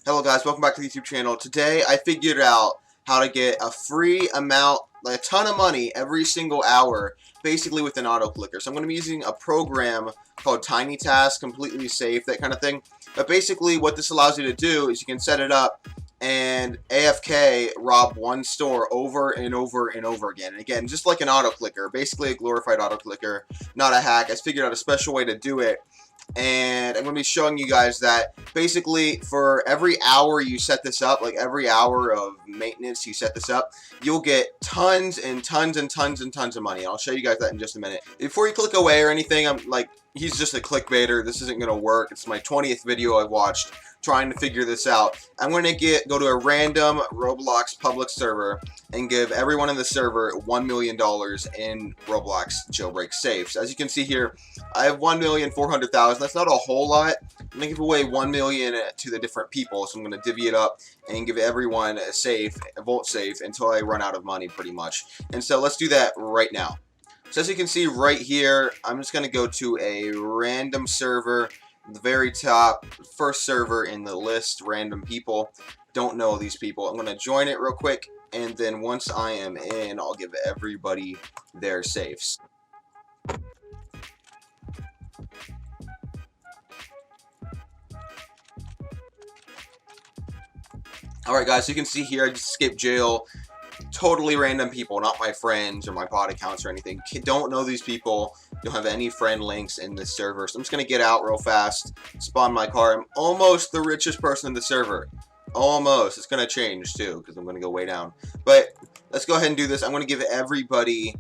Hello guys, welcome back to the YouTube channel. Today I figured out how to get a free amount, like a ton of money every single hour, basically with an auto clicker. So I'm going to be using a program called Tiny Task, completely safe, that kind of thing. But basically what this allows you to do is you can set it up and AFK rob one store over and over and over again. And again, just like an auto clicker, basically a glorified auto clicker, not a hack. I figured out a special way to do it. And I'm going to be showing you guys that basically for every hour you set this up, like every hour of maintenance you set this up, you'll get tons and tons and tons and tons of money. I'll show you guys that in just a minute. Before you click away or anything, I'm like, he's just a clickbaiter. This isn't going to work. It's my 20th video I've watched trying to figure this out. I'm going to go to a random Roblox public server and give everyone in the server $1 million in Roblox jailbreak safes. As you can see here, I have 1,400,000. That's not a whole lot. I'm going to give away 1 million to the different people, so I'm going to divvy it up and give everyone a safe, a vault safe, until I run out of money pretty much. And so let's do that right now. So as you can see right here, I'm just going to go to a random server. The very top, first server in the list, random people. Don't know these people. I'm going to join it real quick, and then once I am in, I'll give everybody their safes. Alright guys, so you can see here, I just skipped jail. Totally random people, not my friends or my bot accounts or anything. Don't know these people. Don't have any friend links in this server. So I'm just going to get out real fast, spawn my car. I'm almost the richest person in the server. Almost. It's going to change too, because I'm going to go way down. But let's go ahead and do this. I'm going to give everybody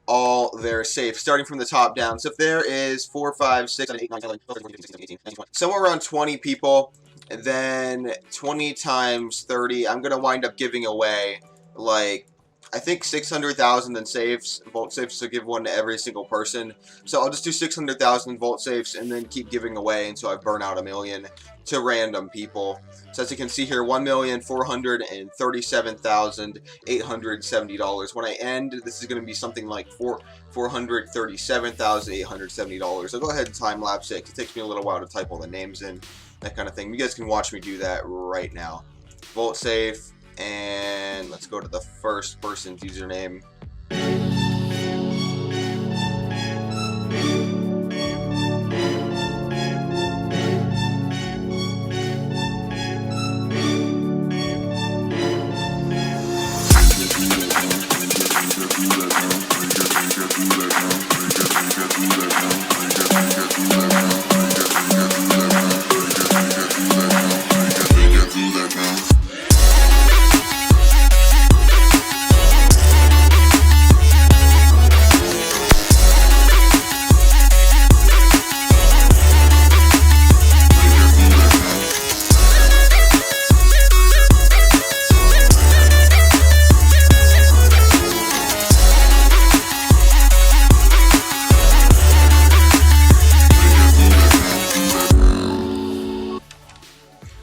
all their safe, starting from the top down. So if there is 4, 5, 6, 7, 8, 9, 10, 11, 12, 13, 14, 15, 16, 17, 18, 20, somewhere around 20 people, and then 20 times 30, I'm going to wind up giving away like I think 600,000 in safes, vault safes, to give one to every single person. So I'll just do 600,000 vault safes and then keep giving away until I burn out 1 million to random people. So as you can see here, $1,437,870. When I end, this is going to be something like $437,870. So go ahead and time lapse it. It takes me a little while to type all the names in, that kind of thing. You guys can watch me do that right now. Vault safe. And let's go to the first person's username.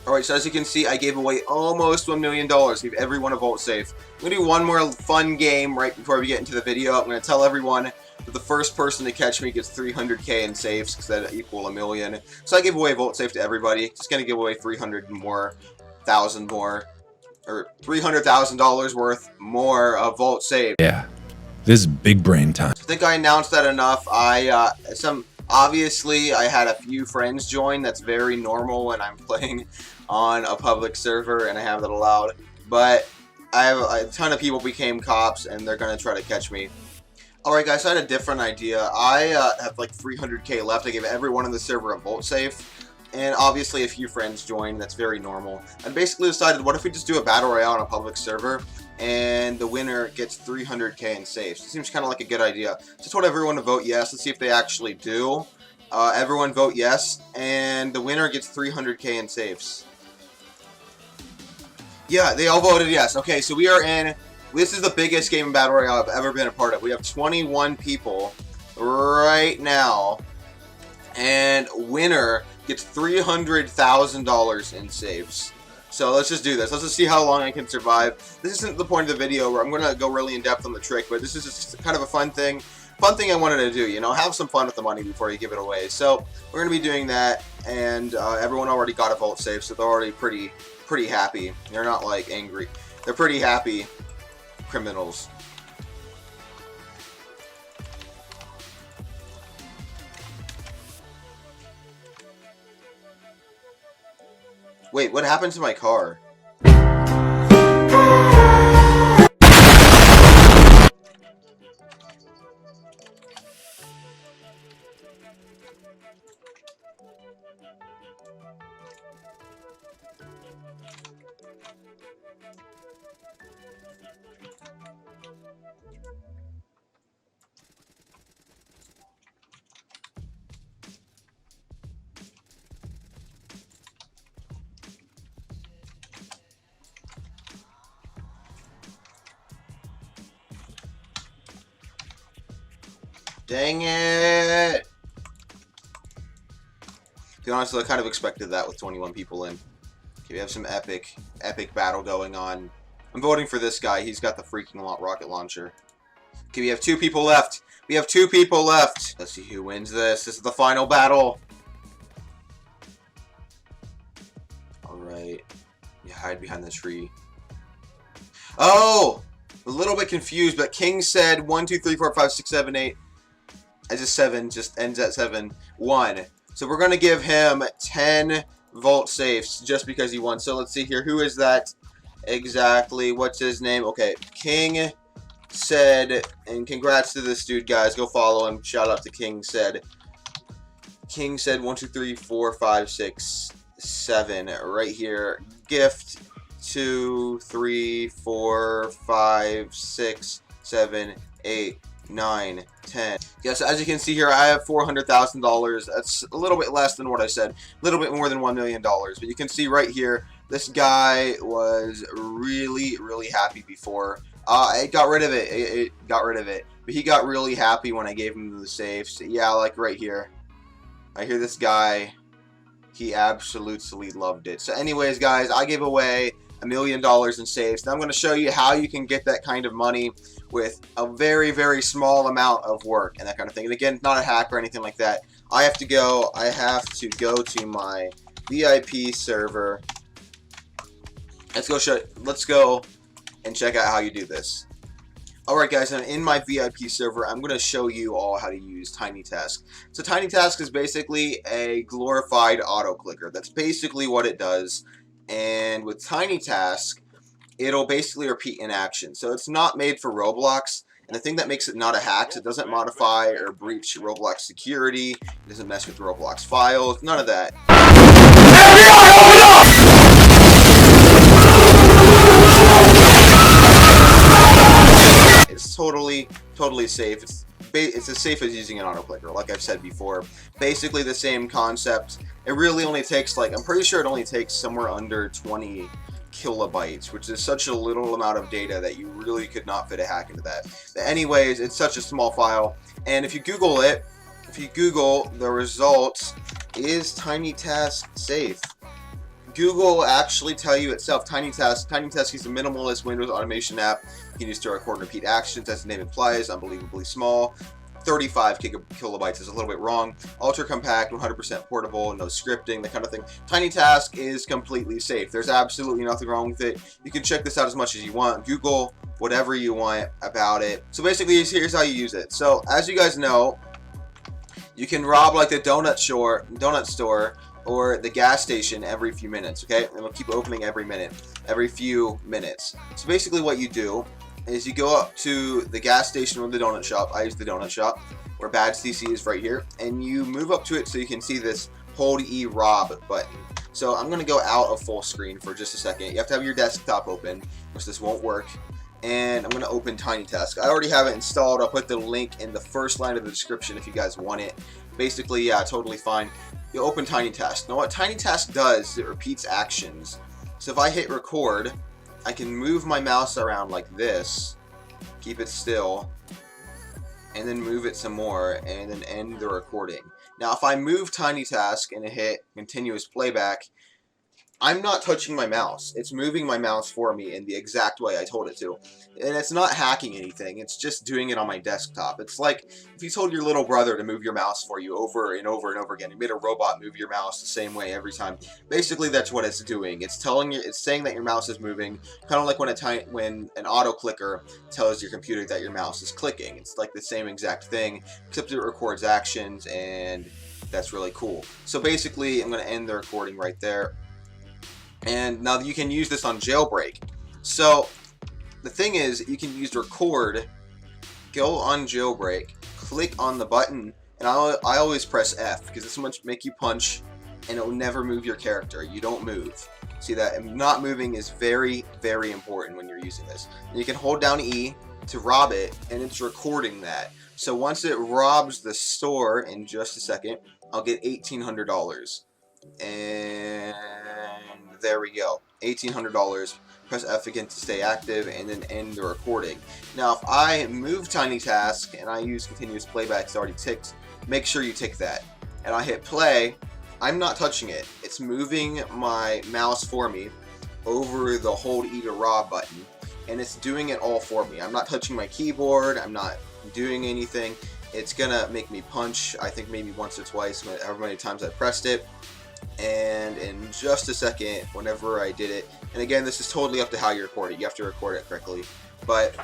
Alright, so as you can see, I gave away almost $1 million. Gave everyone a vault safe. I'm going to do one more fun game right before we get into the video. I'm going to tell everyone that the first person to catch me gets 300k in safes, because that equal 1 million. So I gave away a vault safe to everybody. Just going to give away 300,000 more, or $300,000 worth more of vault safe. Yeah, this is big brain time. I think I announced that enough. Obviously, I had a few friends join. That's very normal when I'm playing on a public server, and I have that allowed. But I have a ton of people became cops, and they're going to try to catch me. Alright guys, so I had a different idea. I have like 300k left. I gave everyone in the server a vault safe. And obviously a few friends joined. That's very normal. I basically decided, what if we just do a battle royale on a public server, and the winner gets 300k in safes. It seems kind of like a good idea. So I told everyone to vote yes. Let's see if they actually do. Everyone vote yes, and the winner gets 300k in safes. Yeah, they all voted yes. Okay, so we are in. This is the biggest game in Battle Royale I've ever been a part of. We have 21 people right now, and winner gets $300,000 in saves. So let's just do this. Let's just see how long I can survive. This isn't the point of the video where I'm going to go really in depth on the trick, but this is just kind of a fun thing fun thing I wanted to do, you know, have some fun with the money before you give it away. So we're going to be doing that, and everyone already got a vault safe, so they're already pretty happy. They're not, like, angry. They're pretty happy criminals. Wait, what happened to my car? Dang it! To be honest, I kind of expected that with 21 people in. Okay, we have some epic battle going on. I'm voting for this guy. He's got the freaking rocket launcher. Okay, we have 2 people left. We have 2 people left. Let's see who wins this. This is the final battle. Alright. You hide behind the tree. Oh! A little bit confused, but King said 1, 2, 3, 4, 5, 6, 7, 8. As a 7 just ends at 7. 1. So we're going to give him 10 vault safes just because he won. So let's see here. Who is that exactly? What's his name? Okay. King said, and congrats to this dude, guys. Go follow him. Shout out to King said. King said 1, 2, 3, 4, 5, 6, 7. Right here. Gift 2, 3, 4, 5, 6, 7, 8, 9, 10. Yes, as you can see here, I have $400,000. That's a little bit less than what I said. A little bit more than $1 million. But you can see right here, this guy was really happy before. It got rid of it. It got rid of it. But he got really happy when I gave him the safes. Yeah, like right here. I hear this guy. He absolutely loved it. So anyways, guys, I gave away $1 million in safes. Now I'm going to show you how you can get that kind of money with a very small amount of work and that kind of thing. And again, not a hack or anything like that. I have to go to my VIP server. Let's go and check out how you do this. Alright guys, I'm in my VIP server. I'm going to show you all how to use TinyTask. So TinyTask is basically a glorified auto clicker. That's basically what it does. And with TinyTask, it'll basically repeat an action. So it's not made for Roblox. And the thing that makes it not a hack is it doesn't modify or breach Roblox security. It doesn't mess with Roblox files. None of that. It's totally safe. It's as safe as using an auto clicker, like I've said before. Basically the same concept. It really only takes, like, I'm pretty sure it only takes somewhere under 20 kilobytes, which is such a little amount of data that you really could not fit a hack into that. But anyways, it's such a small file, and if you Google it, if you Google the results, is TinyTask safe? Google will actually tell you itself. TinyTask is a minimalist Windows automation app. You can use to record and repeat actions, as the name implies, unbelievably small. 35 kilobytes is a little bit wrong. Ultra compact, 100% portable, no scripting, that kind of thing. TinyTask is completely safe. There's absolutely nothing wrong with it. You can check this out as much as you want. Google whatever you want about it. So basically, here's how you use it. So as you guys know, you can rob like the donut store or the gas station every few minutes, okay? And it'll keep opening every few minutes. So basically what you do is you go up to the gas station or the donut shop. I use the donut shop, where Badge CC is right here, and you move up to it so you can see this Hold E Rob button. So I'm gonna go out of full screen for just a second. You have to have your desktop open, which this won't work. And I'm gonna open TinyTask. I already have it installed. I'll put the link in the first line of the description if you guys want it. Basically, yeah, totally fine. You open TinyTask. Now what TinyTask does is it repeats actions. So if I hit record, I can move my mouse around like this, keep it still, and then move it some more, and then end the recording. Now if I move TinyTask and hit continuous playback, I'm not touching my mouse. It's moving my mouse for me in the exact way I told it to. And it's not hacking anything. It's just doing it on my desktop. It's like if you told your little brother to move your mouse for you over and over and over again. You made a robot move your mouse the same way every time. Basically, that's what it's doing. It's telling you, it's saying that your mouse is moving, kind of like when an auto clicker tells your computer that your mouse is clicking. It's like the same exact thing, except it records actions, and that's really cool. So basically, I'm going to end the recording right there. And now you can use this on Jailbreak. So the thing is, you can use record, go on Jailbreak, click on the button, and I always press F because this will make you punch, and it will never move your character. You don't move. See that? Not moving is very, very important when you're using this. And you can hold down E to rob it, and it's recording that. So once it robs the store in just a second, I'll get $1,800. And there we go, $1,800. Press F again to stay active, and then end the recording. Now, if I move Tiny Task and I use continuous playback, it's already ticked. Make sure you tick that. And I hit play. I'm not touching it. It's moving my mouse for me over the hold E to rob button, and it's doing it all for me. I'm not touching my keyboard. I'm not doing anything. It's gonna make me punch, I think maybe once or twice, however many times I pressed it. And in just a second, whenever I did it, and again, this is totally up to how you record it. You have to record it correctly. But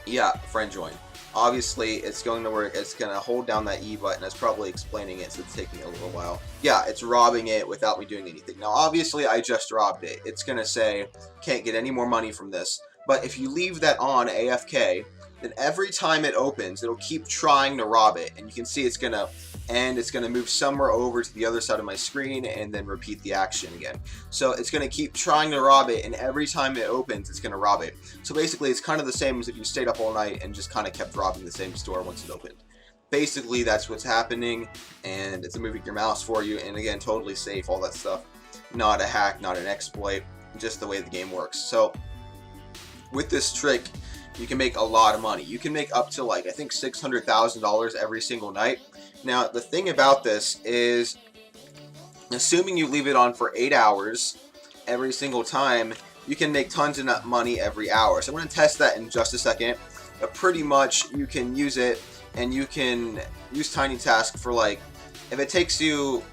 yeah, friend join. Obviously, it's going to work. It's going to hold down that E button. It's probably explaining it, so it's taking a little while. Yeah, it's robbing it without me doing anything. Now, obviously, I just robbed it. It's going to say, can't get any more money from this. But if you leave that on AFK, then every time it opens, it'll keep trying to rob it. And you can see it's going to end. It's going to move somewhere over to the other side of my screen and then repeat the action again. So it's going to keep trying to rob it, and every time it opens, it's going to rob it. So basically, it's kind of the same as if you stayed up all night and just kind of kept robbing the same store once it opened. Basically, that's what's happening, and it's moving your mouse for you, and again, totally safe, all that stuff. Not a hack, not an exploit, just the way the game works. So with this trick, you can make a lot of money. You can make up to, like, I think $600,000 every single night. Now, the thing about this is, assuming you leave it on for 8 hours every single time, you can make tons of money every hour. So I'm going to test that in just a second. But pretty much, you can use it, and you can use Tiny Task for, like, if it takes you...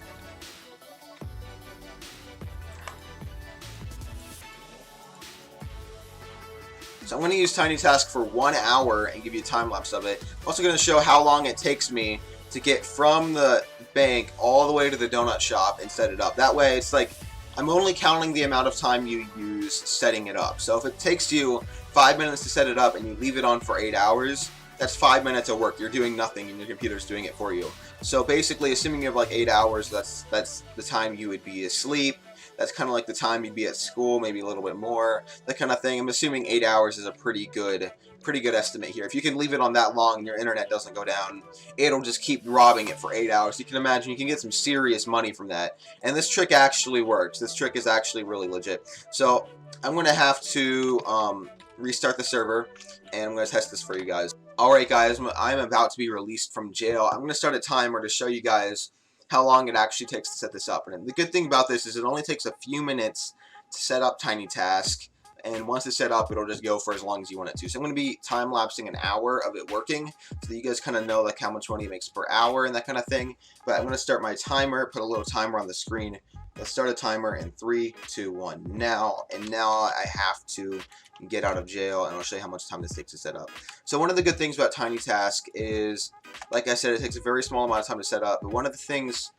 So I'm going to use Tiny Task for 1 hour and give you a time lapse of it. I'm also going to show how long it takes me to get from the bank all the way to the donut shop and set it up. That way, it's like I'm only counting the amount of time you use setting it up. So if it takes you 5 minutes to set it up and you leave it on for 8 hours, that's 5 minutes of work. You're doing nothing and your computer's doing it for you. So basically, assuming you have like 8 hours, that's the time you would be asleep. That's kind of like the time you'd be at school, maybe a little bit more, that kind of thing. I'm assuming 8 hours is a pretty good estimate here. If you can leave it on that long and your internet doesn't go down, it'll just keep robbing it for 8 hours. You can imagine you can get some serious money from that. And this trick actually works. This trick is actually really legit. So I'm going to have to restart the server, and I'm going to test this for you guys. Alright guys, I'm about to be released from jail. I'm going to start a timer to show you guys how long it actually takes to set this up. And the good thing about this is it only takes a few minutes to set up Tiny Task, and once it's set up, it'll just go for as long as you want it to. So I'm going to be time-lapsing an hour of it working, so that you guys kind of know like how much money it makes per hour and that kind of thing. But I'm going to start my timer, put a little timer on the screen. Let's start a timer in 3, 2, 1, now. And now I have to get out of jail, and I'll show you how much time this takes to set up. So one of the good things about Tiny Task is, like I said, it takes a very small amount of time to set up. But one of the things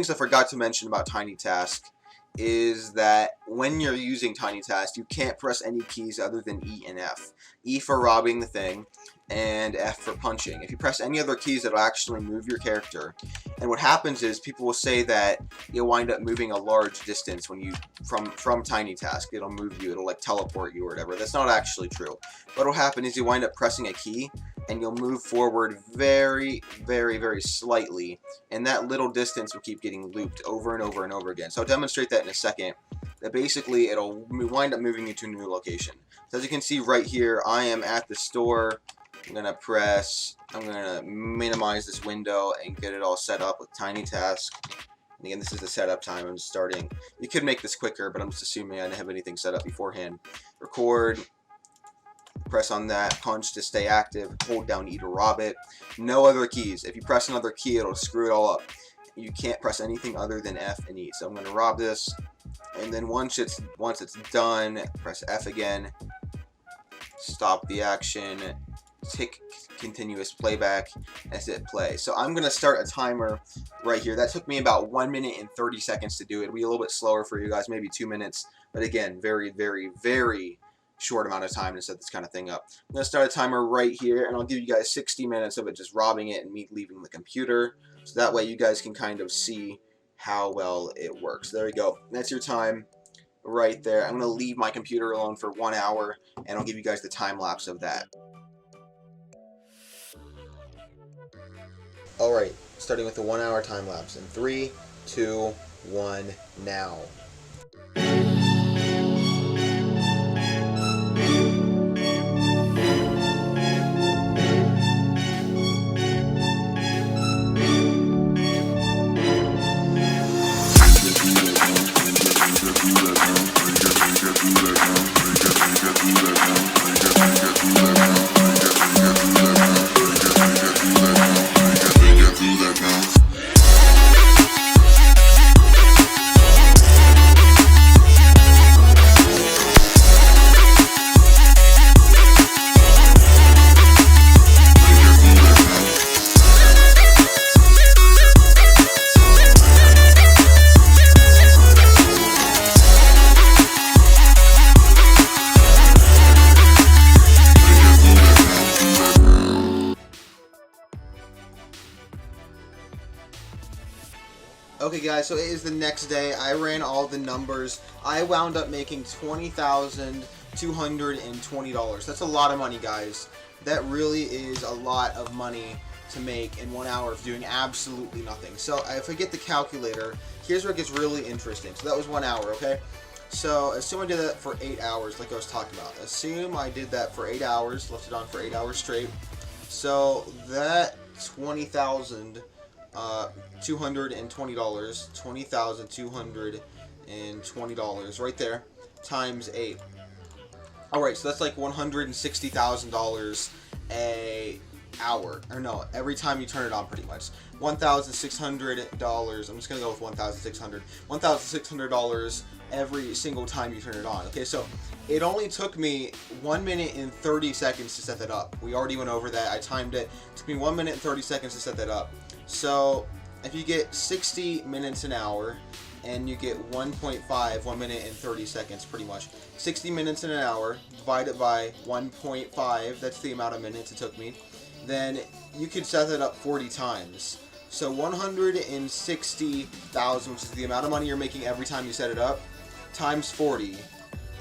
I forgot to mention about Tiny Task is that when you're using Tiny Task, you can't press any keys other than E and F. E for robbing the thing, and F for punching. If you press any other keys, it'll actually move your character. And what happens is people will say that you'll wind up moving a large distance when you from Tiny Task. It'll move you. It'll like teleport you or whatever. That's not actually true. What'll happen is you wind up pressing a key, and you'll move forward very, very, very slightly, and that little distance will keep getting looped over and over and over again. So I'll demonstrate that in a second. That basically it'll wind up moving you to a new location. So as you can see right here, I am at the store. I'm going to minimize this window and get it all set up with Tiny Task. And again, this is the setup time. I'm starting. You could make this quicker, but I'm just assuming I didn't have anything set up beforehand. Record. Press on that punch to stay active. Hold down E to rob it. No other keys. If you press another key, it'll screw it all up. You can't press anything other than F and E. So I'm going to rob this. And then once it's done, press F again. Stop the action. Tick continuous playback as it plays. So I'm going to start a timer right here. That took me about 1 minute and 30 seconds to do it. It'll be a little bit slower for you guys, maybe 2 minutes. But again, very, very, very short amount of time to set this kind of thing up. I'm going to start a timer right here, and I'll give you guys 60 minutes of it just robbing it and me leaving the computer. So that way you guys can kind of see how well it works. There you go. That's your time right there. I'm going to leave my computer alone for 1 hour, and I'll give you guys the time lapse of that. Alright, starting with the 1 hour time lapse in 3, 2, 1, now. Okay guys, so it is the next day. I ran all the numbers. I wound up making $20,220. That's a lot of money, guys. That really is a lot of money to make in 1 hour of doing absolutely nothing. So if I get the calculator, here's where it gets really interesting. So that was 1 hour, okay? So assume I did that for 8 hours, like I was talking about. Assume I did that for 8 hours, left it on for 8 hours straight. So that $20,220, $20,220 right there, times 8. Alright, so that's like $160,000 a hour, or no, every time you turn it on pretty much. $1,600, I'm just gonna go with $1,600 every single time you turn it on. Okay, so it only took me 1 minute and 30 seconds to set that up. We already went over that. I timed it. It took me 1 minute and 30 seconds to set that up. So if you get 60 minutes an hour and you get 1.5, 1 minute and 30 seconds pretty much. 60 minutes in an hour, divide it by 1.5, that's the amount of minutes it took me. Then you could set that up 40 times. So 160,000, which is the amount of money you're making every time you set it up, times 40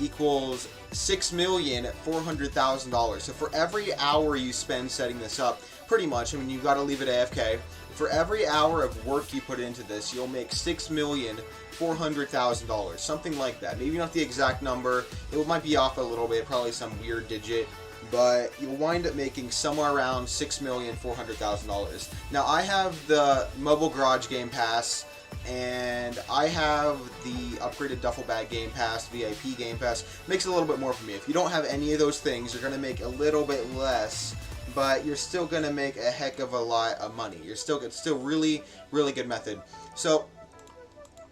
equals $6,400,000. So for every hour you spend setting this up, pretty much, I mean, you've got to leave it AFK. For every hour of work you put into this, you'll make $6,400,000, something like that. Maybe not the exact number. It might be off a little bit, probably some weird digit. But you'll wind up making somewhere around $6,400,000. Now, I have the Mobile Garage Game Pass, and I have the upgraded Duffel Bag Game Pass, VIP Game Pass. Makes it a little bit more for me. If you don't have any of those things, you're going to make a little bit less, but you're still going to make a heck of a lot of money. It's still really, really good method. So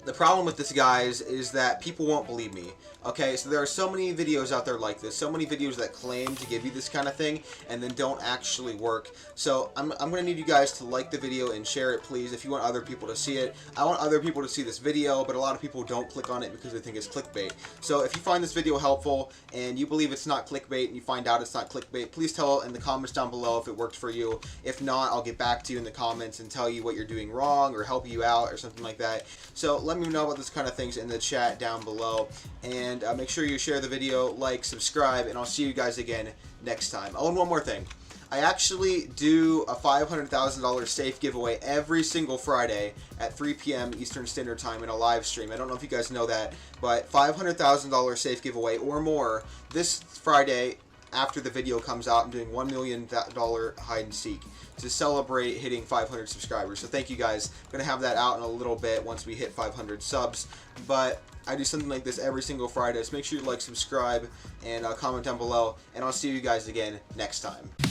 the problem with this, guys, is that people won't believe me. Okay, so there are so many videos out there like this, so many videos that claim to give you this kind of thing and then don't actually work. So I'm going to need you guys to like the video and share it, please, if you want other people to see it. I want other people to see this video, but a lot of people don't click on it because they think it's clickbait. So if you find this video helpful and you believe it's not clickbait and you find out it's not clickbait, please tell in the comments down below if it worked for you. If not, I'll get back to you in the comments and tell you what you're doing wrong or help you out or something like that. So let me know about this kind of things in the chat down below. And make sure you share the video, like, subscribe, and I'll see you guys again next time. Oh, and one more thing. I actually do a $500,000 safe giveaway every single Friday at 3 p.m. Eastern Standard Time in a live stream. I don't know if you guys know that, but $500,000 safe giveaway or more this Friday after the video comes out, I'm doing $1 million hide and seek to celebrate hitting 500 subscribers. So thank you guys. I'm going to have that out in a little bit once we hit 500 subs. But I do something like this every single Friday. So make sure you like, subscribe, and comment down below. And I'll see you guys again next time.